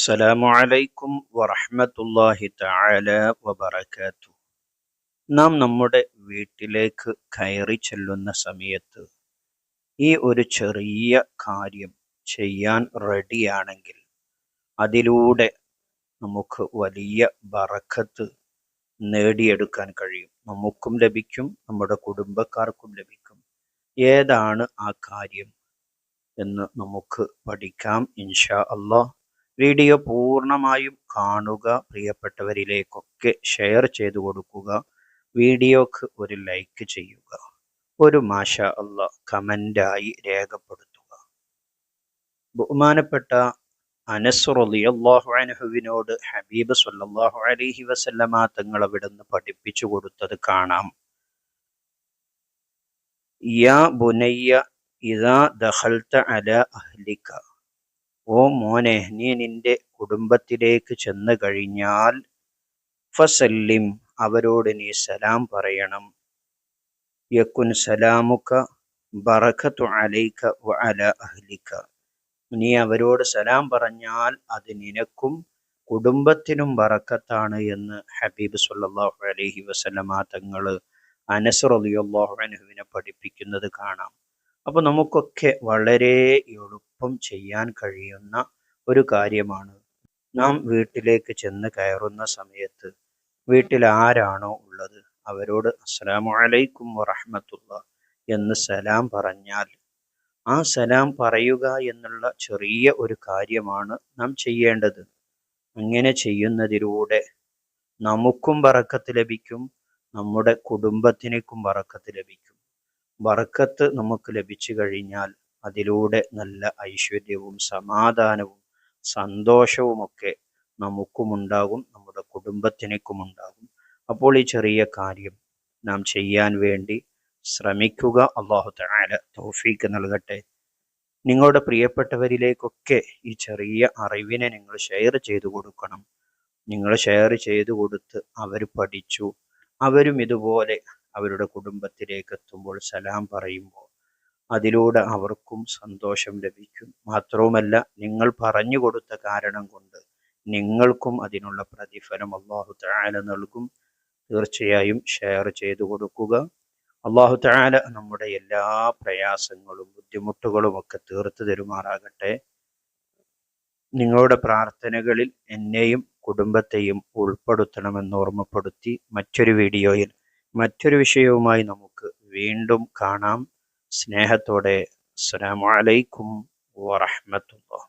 അസ്സലാമു അലൈക്കും വറഹ്മത്തുള്ളാഹി തആല വബറകാതുഹു. നാം നമ്മുടെ വീട്ടിലേക്ക് കയറി ചെല്ലുന്ന സമയത്ത് ഈ ഒരു ചെറിയ കാര്യം ചെയ്യാൻ റെഡിയാണെങ്കിൽ അതിലൂടെ നമുക്ക് വലിയ ബറക്കത്ത് നേടിയെടുക്കാൻ കഴിയും. നമുക്കും ലഭിക്കും, നമ്മുടെ കുടുംബക്കാർക്കും ലഭിക്കും. ഏതാണ് ആ കാര്യം എന്ന് നമുക്ക് പഠിക്കാം ഇൻഷാ അല്ലാഹ്. വീഡിയോ പൂർണ്ണമായും കാണുക, പ്രിയപ്പെട്ടവരിലേക്കൊക്കെ ഷെയർ ചെയ്തു കൊടുക്കുക, വീഡിയോക്ക് ഒരു ലൈക്ക് ചെയ്യുക, ഒരു മാഷാ അല്ലാഹ് കമൻ്റായി രേഖപ്പെടുത്തുക. ബഹുമാനപ്പെട്ട അനസ് റളിയല്ലാഹു അൻഹുവിനോട് ഹബീബ് സ്വല്ലല്ലാഹു അലൈഹി വസല്ലമ തങ്ങൾ അവിടുന്ന് പഠിപ്പിച്ചു കൊടുത്തത് കാണാം. യാ ബുനയ്യ ഇദാ ദഖൽത അലാ അഹ്ലിക, ഓ മോനെ, നീ നിന്റെ കുടുംബത്തിലേക്ക് ചെന്നു കഴിഞ്ഞാൽ ഫസല്ലിം, അവരോട് നീ സലാം പറയണം. യകുൻ സലാമുക ബറകതു അലൈക വ അലാ അഹ്ലിക, നീ അവരോട് സലാം പറഞ്ഞാൽ അത് നിനക്കും കുടുംബത്തിനും ബറക്കത്താണ് എന്ന് ഹബീബ് സ്വല്ലല്ലാഹു അലൈഹി വസല്ലമ തങ്ങൾ അനസ് റളിയല്ലാഹു അൻഹുവിനെ പഠിപ്പിക്കുന്നത് കാണാം. അപ്പോൾ നമുക്കൊക്കെ വളരെ എളുപ്പം ചെയ്യാൻ കഴിയുന്ന ഒരു കാര്യമാണ്. നാം വീട്ടിലേക്ക് ചെന്ന് കയറുന്ന സമയത്ത് വീട്ടിൽ ആരാണോ ഉള്ളത് അവരോട് അസ്സലാമു അലൈക്കും വറഹ്മത്തുള്ളാഹി എന്ന് സലാം പറഞ്ഞാൽ ആ സലാം പറയുക എന്നുള്ള ചെറിയ ഒരു കാര്യമാണ് നാം ചെയ്യേണ്ടത്. അങ്ങനെ ചെയ്യുന്നതിലൂടെ നമുക്കും ബറക്കത്ത് ലഭിക്കും, നമ്മുടെ കുടുംബത്തിനും ബറക്കത്ത് ലഭിക്കും. ബറക്കത്ത് നമുക്ക് ലഭിച്ചു കഴിഞ്ഞാൽ അതിലൂടെ നല്ല ഐശ്വര്യവും സമാധാനവും സന്തോഷവുമൊക്കെ നമുക്കുമുണ്ടാകും, നമ്മുടെ കുടുംബത്തിനും ഉണ്ടാകും. അപ്പോൾ ഈ ചെറിയ കാര്യം നാം ചെയ്യാൻ വേണ്ടി ശ്രമിക്കുക. അല്ലാഹു തആല തൗഫീഖ് നൽകട്ടെ. നിങ്ങളുടെ പ്രിയപ്പെട്ടവരിലേക്കൊക്കെ ഈ ചെറിയ അറിവിനെ നിങ്ങൾ ഷെയർ ചെയ്തു കൊടുക്കണം. നിങ്ങൾ ഷെയർ ചെയ്തു കൊടുത്ത് അവർ പഠിച്ചു, അവരും ഇതുപോലെ അവരുടെ കുടുംബത്തിലേക്ക് എത്തുമ്പോൾ സലാം പറയുമ്പോൾ അതിലൂടെ അവർക്കും സന്തോഷം ലഭിക്കും. മാത്രവുമല്ല, നിങ്ങൾ പറഞ്ഞു കൊടുത്ത കാരണം കൊണ്ട് നിങ്ങൾക്കും അതിനുള്ള പ്രതിഫലം അല്ലാഹു തആല നൽകും. തീർച്ചയായും ഷെയർ ചെയ്തു കൊടുക്കുക. അല്ലാഹു തആല നമ്മുടെ എല്ലാ പ്രയാസങ്ങളും ബുദ്ധിമുട്ടുകളും ഒക്കെ തീർത്തു തരുമാറാകട്ടെ. നിങ്ങളുടെ പ്രാർത്ഥനകളിൽ എന്നെയും കുടുംബത്തെയും ഉൾപ്പെടുത്തണമെന്ന് ഓർമ്മപ്പെടുത്തി മറ്റൊരു വീഡിയോയിൽ മറ്റൊരു വിഷയവുമായി നമുക്ക് വീണ്ടും കാണാം. സ്നേഹത്തോടെ അസ്സലാമു അലൈക്കും വറഹ്മത്തുള്ളാഹി.